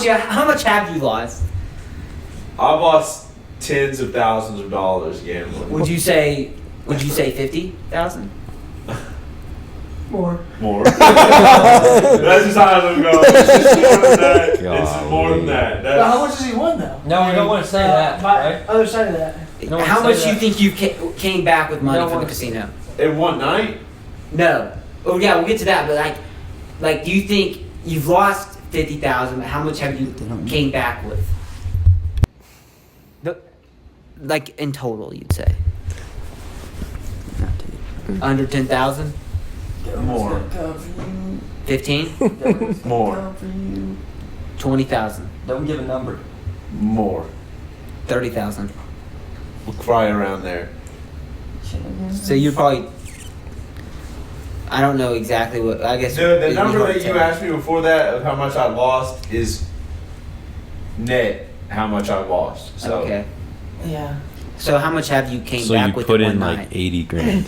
Yeah, how much have you lost? I've lost tens of thousands of dollars gambling. Would you say 50,000? More. More. That's just how I'm going. It's more than that. But how much has he won though? No, we don't want to say that, right? Other side of that. No one How say much do you that. think you came back with money No from the one- casino? In one night? No. Oh yeah, we'll get to that. But like, do you think you've lost 50,000? How much have you came back with? Like in total, you'd say. Under 10,000? More. 15? More. 20,000? Don't give a number. More. 30,000? We'll cry around there. So you're probably. I don't know exactly what. I guess. The it'd be number hard that to you tell. asked me before that of how much I lost is net how much I lost. So Okay. Yeah. So how much have you came So back you with put in in one like night? 80 grand.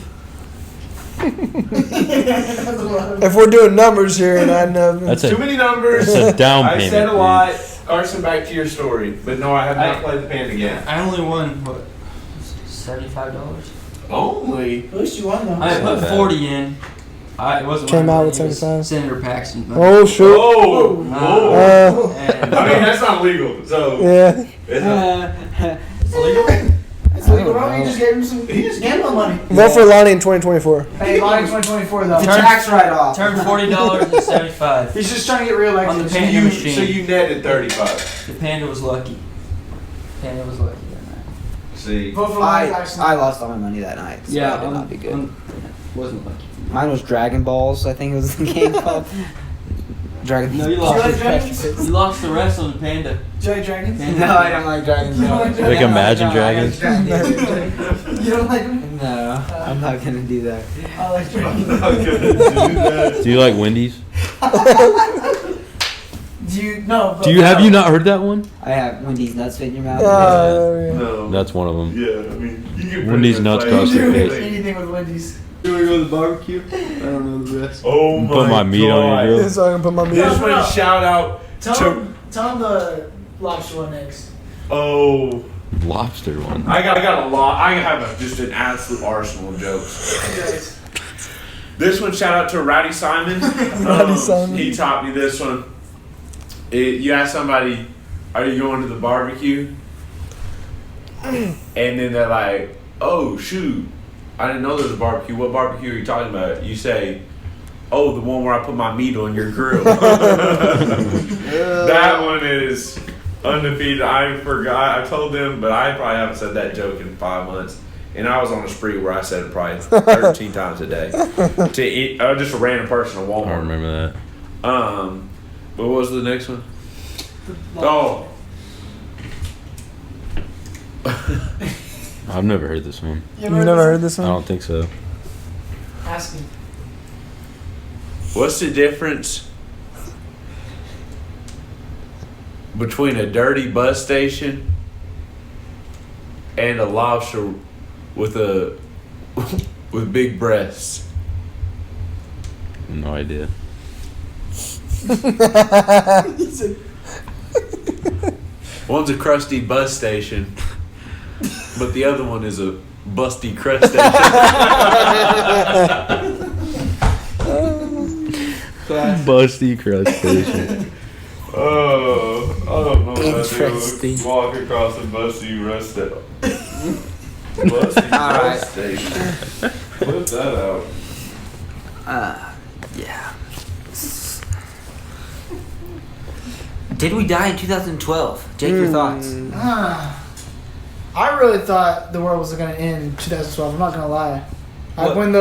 If we're doing numbers here, and I know That's too a many numbers. that's a down I payment. said a dude. lot. Carson, back to your story. But no, I have not played the pan again. I only won, what, $75? Only. At least you won though. I not put bad. 40 in. It wasn't Came my out money, with it was 75. Senator Paxton's money. Oh shoot! Oh, whoa. And, I mean, that's not legal. So Yeah. it's not, it's legal? It's legal, bro. You just gave him some gambling money. Vote for Lonnie in 2024. Hey, Lonnie 2024 though. The tax write-off. Turned $40 into 75. He's just trying to get reelected. On the so pan- you, machine. so you netted 35. The Panda was lucky. Panda was lucky that night. See, Vote for Lonnie I Paxton. lost all my money that night. So that did not be good. Wasn't lucky. Mine was Dragon Balls. I think it was the game called. Dragon. No, you Do you lost. like dragons? You lost the rest on the Panda. Do you like dragons? Panda. No, I don't like dragons. You don't like Like dragons? Imagine No, I Dragons. like dragons. You don't like them? No, I'm not gonna do that. I like dragons. I'm not gonna do that. Do you like Wendy's? Do you no? But Do you have you not heard that one? I have Wendy's nuts fit in your mouth. No. That's one of them. Yeah, I mean, you can Wendy's pretty much nuts play cross your anything. face. anything with Wendy's? You want to go to the barbecue? I don't know the rest. Oh my Put my meat on your grill. So I can put my meat. This No, one no. shout out Tell to him the lobster one next. oh. Lobster one. I got a lot. I have just an absolute arsenal of jokes. Guys. This one, shout out to Rowdy Simon. Rowdy Simon. He taught me this one. You ask somebody, "Are you going to the barbecue?" And then they're like, "Oh shoot, I didn't know there was a barbecue. What barbecue are you talking about?" You say, "Oh, the one where I put my meat on your grill." That one is undefeated. I forgot. I told them, but I probably haven't said that joke in 5 months. And I was on a spree where I said it probably 13 times a day to eat. Just a random person at I Walmart. don't remember that. What was the next one? Oh, I've never heard this one. You've never heard this I one? don't think so. Ask me. what's the difference between a dirty bus station and a lobster with with big breasts? No idea. One's a crusty bus station, but the other one is a busty crust station. Busty crustacean. Oh, I don't know what I Interesting. do. Walk across a busty rust station. Busty All right. rust station. Put that out. Yeah. Did we die in 2012? Jake, your thoughts? I really thought the world was going to end in 2012. I'm not going to lie. What? When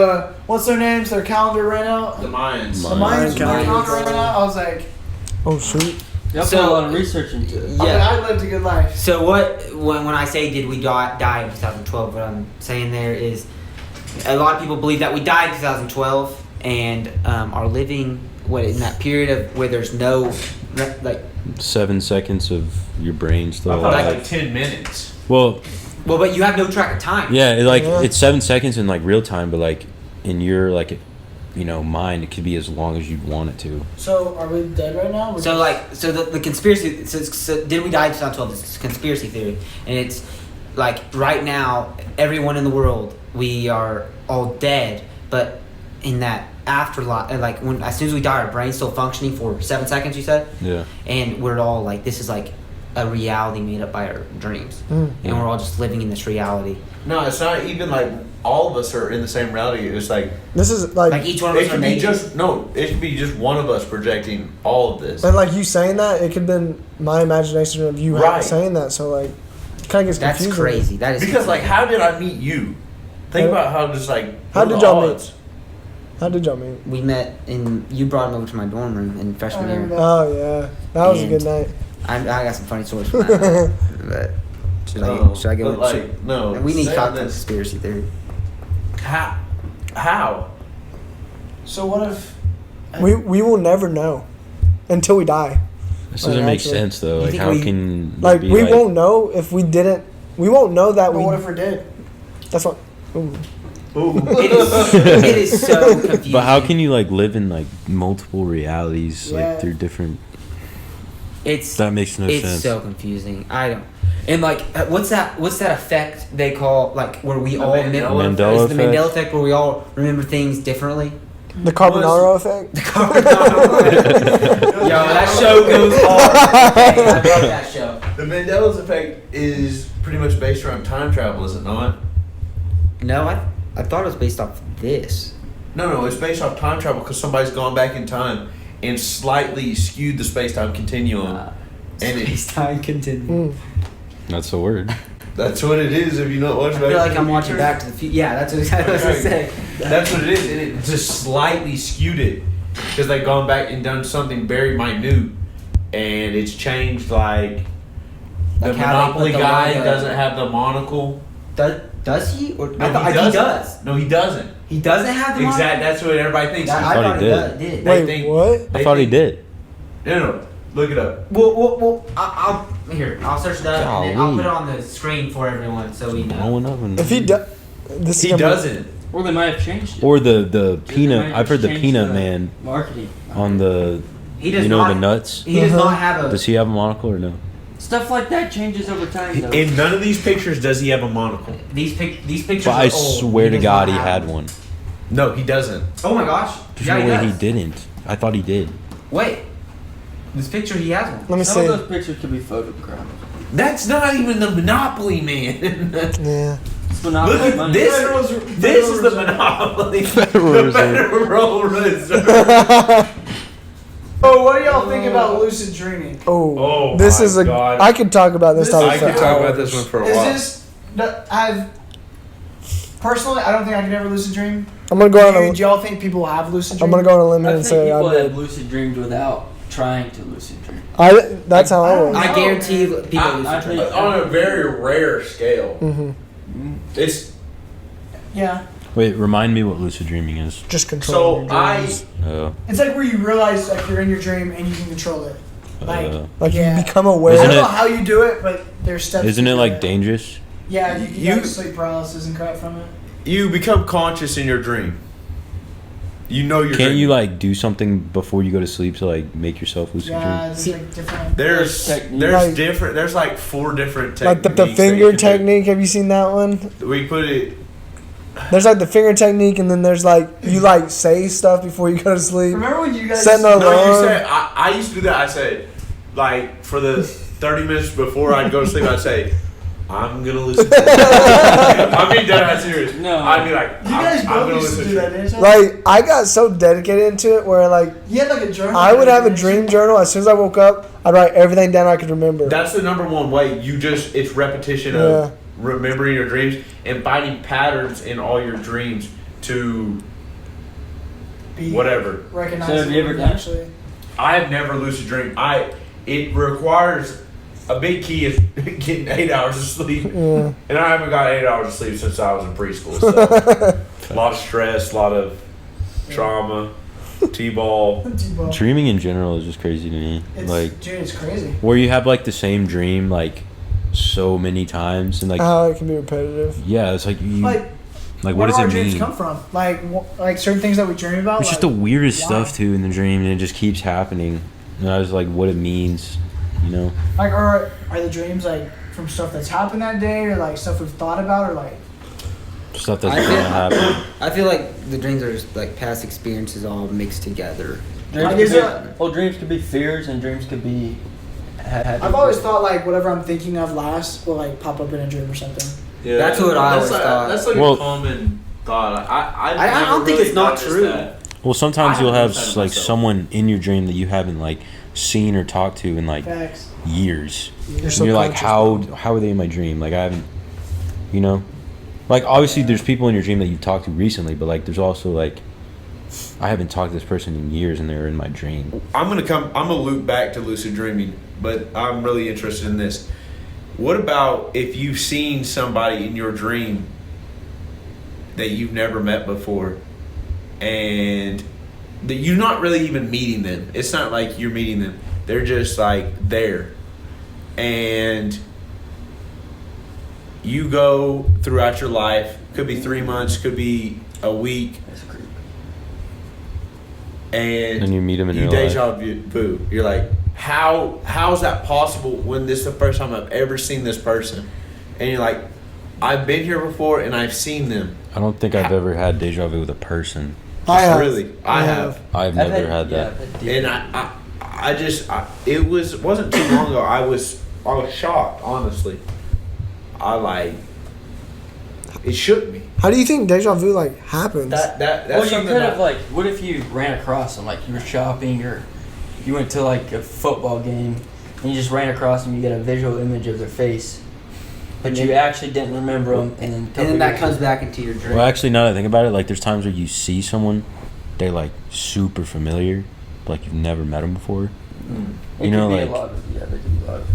what's their names? Their calendar ran out. The Mayans. The Mayans, Mayan when their calendar. calendar ran out. I was like, Oh shoot! Y'all So- put a lot of research into it. Yeah. I lived a good life. So when I say did we die in 2012, what I'm saying there is a lot of people believe that we died in 2012 and are living in that period of where there's no 7 seconds of your brain I still thought it was alive. like 10 minutes. Well, but you have no track of time. yeah, Yeah. it's 7 seconds in like real time, but like in your like mind, it could be as long as you'd want it to. So are we dead right now? We're So just- the conspiracy. So did we die in 2012? This is a conspiracy theory, and it's like right now, everyone in the world, we are all dead, but in that afterlife, like when as soon as we die, our brain's still functioning for 7 seconds. You said, Yeah. and we're all like, this is like a reality made up by our dreams, and we're all just living in this reality. No, it's not even like all of us are in the same reality. It's like This is like, Like each one of it us are could be naked. just no. It could be just one of us projecting all of this. and like you saying that, it could have been my imagination of you Right. saying that. So like, it kind of gets That's confusing. crazy. That is Because like, confusing. how did I meet you? Think How- about how just like How what did are y'all the meet? odds? How did y'all meet? we met and you brought him over to my dorm room in freshman I remember year. Oh yeah, that was a good And- night. I got some funny stories from that. night, but should I go? But like, no. we need to say talk about this. conspiracy theory. How? So what if? We will never know until we die. This Like, doesn't make actually- sense though. You Like think how we- can Like be we won't know if we didn't. We won't know that But we. what if we're dead? That's what. Ooh. It is so confusing. But how can you like live in like multiple realities Yeah. like through different? it's That makes no it's sense. so confusing. I don't. And like, what's that effect they call like where we all Mandela it's the Mandela effect? effect where we all remember things differently. The Carbonaro effect. The Yo, that show goes hard. Okay, I love that show. The Mandela's effect is pretty much based around time travel, is it not? No, I thought it was based off this. No, it's based off time travel because somebody's gone back in time and slightly skewed the space-time continuum. And Space time continuum. Mm. That's the word. that's what it is if you not watch I feel like I'm watching Back to the Future. Yeah, that's exactly what I was saying. That's what it is, and it just slightly skewed it because they've gone back and done something very minute, and it's changed like the Like how they Monopoly put the guy logo. doesn't have the monocle. Does he? Or No, I thought he he doesn't. does. No, he doesn't. He doesn't have the Exactly. That's what everybody thinks. That, I I thought thought he he did. did. They Wait, think- what? I thought he did. No, look it up. Well, I'll here. I'll search that up and then I'll Golly. put it on the screen for everyone so we know. Growing up and If he does, this He is gonna be- doesn't. Or they might have changed it. or the They peanut. might I've heard the change peanut the man marketing on the He does you know not. the nuts. He does Uh-huh. not have a. Does he have a monocle or no? Stuff like that changes over time, though. In none of these pictures does he have a monocle. These pictures. But are I old. swear to does God, not he have had them. one. No, he doesn't. Oh my gosh. There's Yeah, no way he does. didn't. I thought he did. Wait. This picture, he has one. Let me Some see. of those pictures could be photographed. That's not even the Monopoly man. Yeah. It's Monopoly Look at money. this. This is the Monopoly. The Federal Reserve. Oh, what do y'all think about lucid dreaming? Oh, Oh this my is a. God. I could talk about this This- topic. I could for talk about hours. this one for a Is while. this? I've personally, I don't think I could ever lucid dream. I'm gonna go on Do a. y'all think people have lucid I'm dreams? gonna go on a limb here I and think say I people did. have lucid dreamed without trying to lucid dream. That's how I was. I guarantee people I lucid dream. think- On a very rare scale. hmm It's Yeah, Wait, remind me what lucid dreaming is. Just control. so I. it's like where you realize like you're in your dream and you can control it. Like, Like yeah. you become I aware. Isn't don't know it- how you do it, but there's steps. Isn't to it do like dangerous? Yeah, you You- have sleep paralysis and crap from it. You become conscious in your dream. You know you're. Can't you dreaming. like do something before you go to sleep to like make yourself lucid Yeah, dream? there's See- like different. There's Technique. there's Like- different. There's like 4 different Like techniques. the that you finger can do. technique. Have you seen that one? We put it. There's like the finger technique, and then there's like you like say stuff before you go to sleep. Remember when you guys? Setting a- No, you Alarm. said I used to do that. I said like for the 30 minutes before I'd go to sleep, I'd say. I'm gonna listen to this. I'm being dead ass serious. No. I'd be like, You guys I'm both gonna used to listen do that, didn't you? Like I got so dedicated into it, where like You had like a journal. I would have a dream journal. As soon as I woke up, I'd write everything down I could remember. That's the number one way. It's repetition Yeah. of remembering your dreams and finding patterns in all your dreams to Be whatever. recognized. So have you ever done it? Actually, I have never lucid dreamed. It requires a big key is getting 8 hours of sleep, Yeah. and I haven't got 8 hours of sleep since I was in preschool. So a lot of stress, a lot of trauma, t-ball. T-ball. Dreaming in general is just crazy to me. It's, Like dude, it's crazy. where you have like the same dream like so many times and like How it can be repetitive. yeah, it's like you. Like, Like, Where what does do our it dreams mean? come from? Like certain things that we dream about. It's just like, the weirdest why? stuff too in the dream, and it just keeps happening. And I was like, what it means, you know? Like, are the dreams like from stuff that's happened that day, or like stuff we've thought about, or like? Stuff that's I gonna feel- happen. I feel like the dreams are just like past experiences all mixed together. Dreams Like, could is be, there- well, dreams could be fears, and dreams could be. I've always thought like whatever I'm thinking of last will like pop up in a dream or something. Yeah, That's what I always like, thought. That's like Well- a common thought. I I don't never think really it's not noticed true. that. Well, sometimes I you'll haven't have said it like myself. someone in your dream that you haven't like seen or talked to in like Facts. years. Your And you're like, subconscious how are they in my dream? Like I haven't, you know, like obviously there's people in your dream that you've talked to recently, but like there's also like, I haven't talked to this person in years and they're in my dream. I'm gonna loop back to lucid dreaming, but I'm really interested in this. What about if you've seen somebody in your dream that you've never met before, and that you're not really even meeting them? It's not like you're meeting them; they're just like there, and you go throughout your life. Could be 3 months, could be a week, That's creepy. and you meet them in you real life. deja vu. You're like, how is that possible when this is the first time I've ever seen this person? And you're like, I've been here before and I've seen them. I don't think I've ever had deja vu with a person. I have. Really, I have. I've never had that. And it wasn't too long ago. I was shocked, honestly. It shook me. How do you think deja vu like happens? That's Well, you something could have that- like, what if you ran across them, like you were shopping or you went to like a football game and you just ran across them, you get a visual image of their face, but you actually didn't remember them, and And then that comes back into your dream. Well, actually, now that I think about it, like there's times where you see someone, they're like super familiar, but like you've never met them before. You know, there like could be a lot of.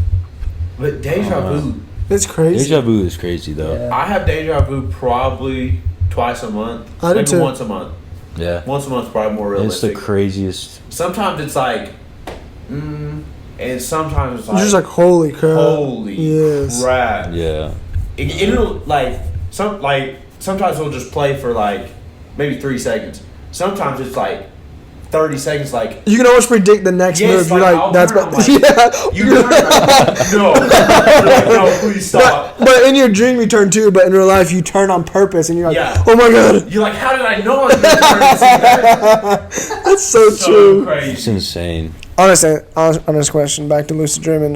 But deja vu. It's crazy. deja vu is crazy though. Yeah. I have deja vu probably twice a month. I do Maybe too. once a month. Yeah. Once a month's probably more It's the realistic. craziest. Sometimes it's like, and sometimes it's You're like, just like, holy crap. holy Yes. crap. Yeah. It'll sometimes it'll just play for like maybe 3 seconds. Sometimes it's like 30 seconds. Like You can almost predict the next Yes, move. You're like, like, I'll that's turn, about. I'm like, Yeah. you turn like, no, you're like, no, please stop. But in your dream you turn too, but in real life you turn on purpose, and you're like, Yeah. oh my god, You're like, how did I know I was going to turn this in? that's so, So true. It's crazy. insane. Honest question. Back to lucid dreaming.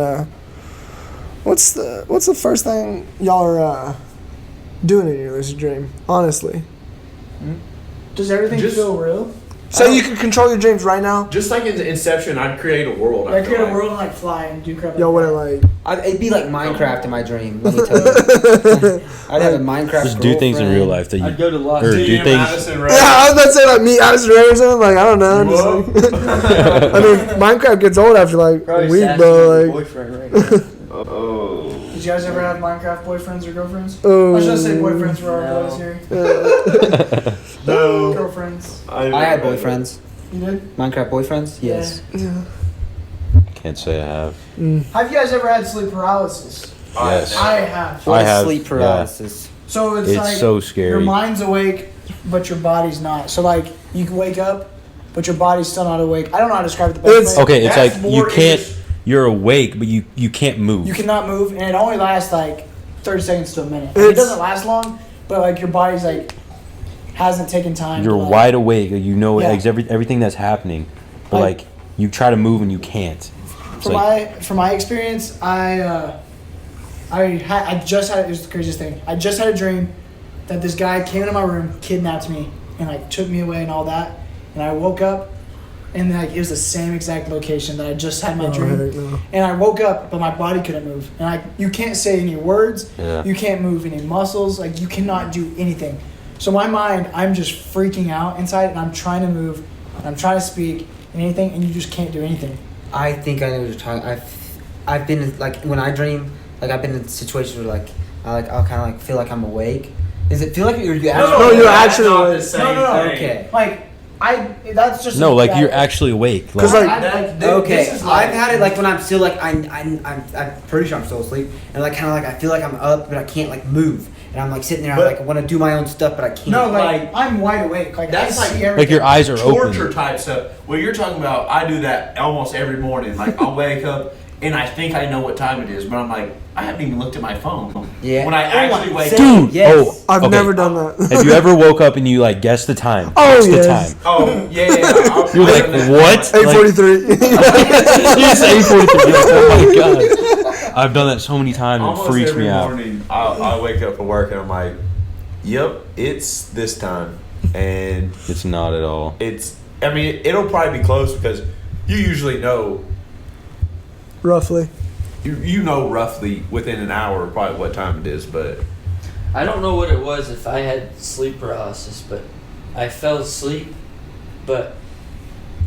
What's the first thing y'all are doing in your lucid dream? Honestly, Does everything Just- feel real? so you can control your dreams right now. Just like in Inception, I'd create a world. Like feel create a like. world and like fly and do crap. Y'all like wouldn't that. like. It'd be like Minecraft in my dream. Let me tell you. I'd have a Minecraft. Just do things in real girlfriend. life that I'd you. go to Los Or Angeles. do things. Madison, right? Yeah, I was about to say like me, Addison Rae or something. Like I don't know. You Just, up? like, I mean, Minecraft gets old after like Probably a week, Sassy bro. with Like, boyfriend right now. Oh. Did you guys ever have Minecraft boyfriends or girlfriends? oh, I should say boyfriends for our No. boys here. No. Girlfriends. I had boyfriends. You did? Minecraft boyfriends? Yes. Can't say I have. Have you guys ever had sleep paralysis? Yes. I have. What I is have, sleep yeah. paralysis? So it's, It's like so scary. your mind's awake, but your body's not. So like you can wake up, but your body's still not awake. I don't know how to describe it the best It's- way. Okay, it's That's like you more can't. ish- You're awake, but you can't move. You cannot move, and it only lasts like 30 seconds to a minute. Like, it It's- doesn't last long, but like your body's like hasn't taken time. You're to, like, wide awake. You know Yeah. everything that's happening, but Like- like you try to move and you can't. It's like, From my experience, I just had, it was the craziest thing. I just had a dream that this guy came into my room, kidnapped me, and like took me away and all that. And I woke up, and like it was the same exact location that I just had in my oh, dream. heck no. And I woke up, but my body couldn't move. And like you can't say any words, Yeah. you can't move any muscles, like you cannot do anything. So my mind, I'm just freaking out inside, and I'm trying to move, and I'm trying to speak and anything, and you just can't do anything. I think I know what you're talking. I've been in, like when I dream, like I've been in situations where like I'll kind of like feel like I'm awake. Does it feel like you're No, actually? you're that's actually not awake. the same No. thing. Okay. Like that's just no, like that- you're actually awake. 'Cause, Like, like- Okay, this is like- I've had it like when I'm still like I'm pretty sure I'm still asleep, and like kind of like I feel like I'm up, but I can't like move, and and I'm like sitting there. But- I want to do my own stuff, but I can't. No, Like, I'm wide awake. Like that's I see like- everything. Like your eyes are torture open. type stuff. What you're talking about, I do that almost every morning. Like I'll wake up and I think I know what time it is, but I'm like, I haven't even looked at my phone. Yeah. When I actually wake up. Dude, Yes. oh, I've okay. never done that. Have you ever woke up and you like guess the time? Oh, Guess yes. the time. Oh yeah. You're like, what? 8:43. You say 8:43. Like, oh my god. I've done that so many times. It Almost freaks every me out. morning, I'll wake up for work and I'm like, yep, it's this time, and It's not at all. it's. I mean, it'll probably be close because you usually know. Roughly. You know roughly within an hour probably what time it is, but I don't know what it was if I had sleep paralysis, but I fell asleep, but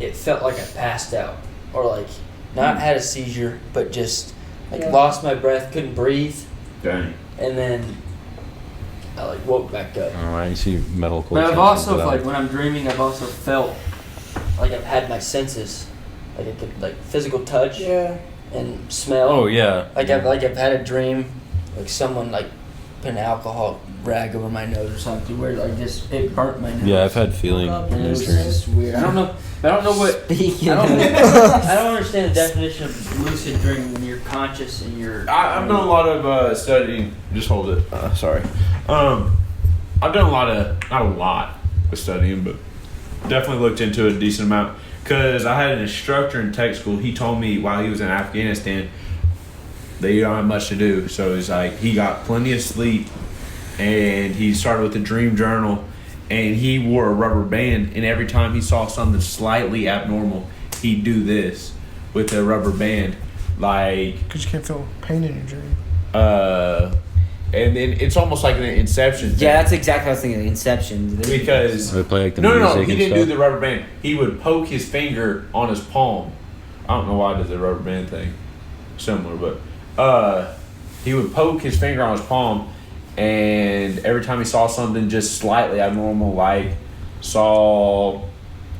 it felt like I passed out. Or like, not had a seizure, but just like Yeah. lost my breath, couldn't breathe, Dang. and then I like woke back up. All right, you see metal. But I've also, like, when I'm dreaming, I've also felt like I've had my senses. Like I could, like, physical touch Yeah. and smell. Oh yeah. Like I've had a dream, like someone like put an alcohol rag over my nose or something, where like just it burnt my nose. Yeah, I've had feeling Woke up in and It those was dreams. just weird. I don't know what. Speaking I don't, of- I don't understand the definition of lucid dreaming when you're conscious and you're. I've done a lot of studying. Just hold it. Sorry. I've done a lot of, not a lot of studying, but definitely looked into it a decent amount. Because I had an instructor in tech school. He told me while he was in Afghanistan, they don't have much to do. So it's like he got plenty of sleep, and he started with a dream journal, and he wore a rubber band. And every time he saw something slightly abnormal, he'd do this with a rubber band, like. Because you can't feel pain in your dream. And then it's almost like an Inception thing. Yeah, that's exactly what I was thinking. Inception. Because They play like the no, music he and didn't stuff. do the rubber band. He would poke his finger on his palm. I don't know why I did the rubber band thing, similar, but he would poke his finger on his palm, and every time he saw something just slightly abnormal, like saw,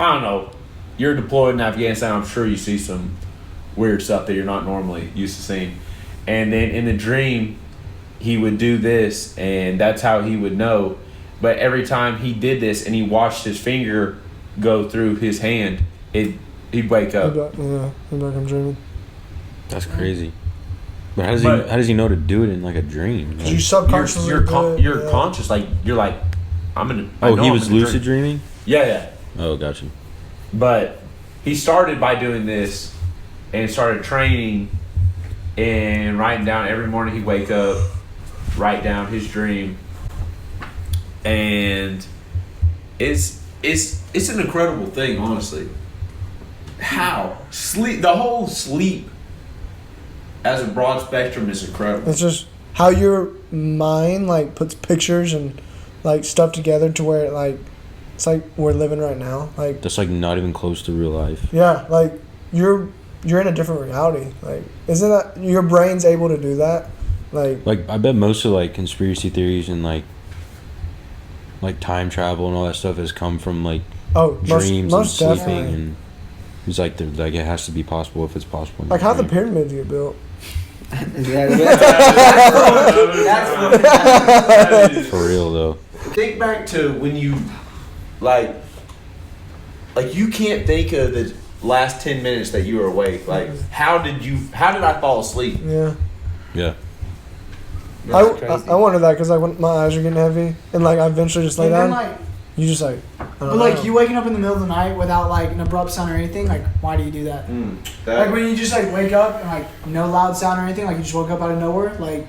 I don't know, you're deployed in Afghanistan. I'm sure you see some weird stuff that you're not normally used to seeing, and then in the dream, he would do this, and that's how he would know. But every time he did this and he watched his finger go through his hand, he'd wake up. He'd be like, I'm dreaming. That's crazy. But how But- does he know to do it in like a dream? You Like- You're, subconsciously you're conscious, like you're like, I'm in. I oh, know he I'm was in a lucid dream. dreaming. Yeah. Oh, gotcha. But he started by doing this, and started training, and writing down every morning. He'd wake up, write down his dream, and it's an incredible thing, honestly. How the whole sleep as a broad spectrum is incredible. It's just how your mind like puts pictures and like stuff together to where like it's like we're living right now. Like That's like not even close to real life. yeah, like you're in a different reality. Like isn't that your brain's able to do that? Like I bet most of like conspiracy theories and like time travel and all that stuff has come from like oh dreams most and definitely. sleeping, and it's like it has to be possible if it's possible. in Like your how the dream. pyramids get built. For real though. Think back to when you, like you can't think of the last 10 minutes that you were awake. Like, how did I fall asleep? Yeah. Yeah. That's crazy. I wonder that because like when my eyes are getting heavy and like I eventually just lay And then, down, like, you just like. I but don't like know. you waking up in the middle of the night without like an abrupt sound or anything, like why do you do that? That- Like when you just like wake up and like no loud sound or anything, like you just woke up out of nowhere, like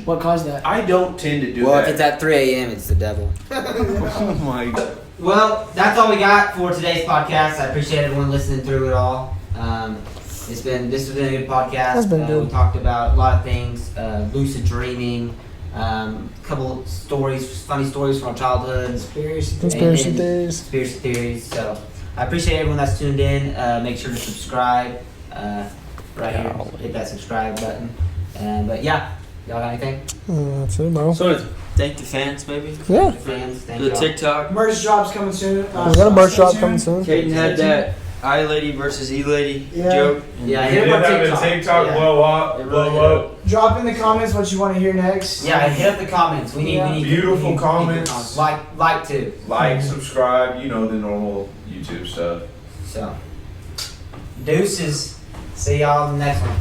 what caused that? I don't tend to do Well, that. if it's at 3 a.m., it's the devil. Oh my god. Well, that's all we got for today's podcast. I appreciate everyone listening through it all. This has been a good podcast. It's been good. We talked about a lot of things, lucid dreaming, a couple stories, funny stories from our childhood, Conspiracy theories. conspiracy theories. So I appreciate everyone that's tuned in. Make sure to subscribe right here. Hit that subscribe button. But yeah, y'all got anything? That's it, bro. So thank the fans, maybe. Yeah. Fans, thank The y'all. TikTok. Merch drops coming soon. We got a merch stay drop tuned. coming soon. Caden had that I lady versus E lady Yeah. joke. Yeah, You hit did up our have TikTok. a TikTok Yeah. blow up, It really blow up. Drop in the comments what you want to hear next. Yeah, hit up the comments. We need Yeah. we need Beautiful we need good comments. Like too. Like, subscribe, you know the normal YouTube stuff. So deuces. See y'all in the next one.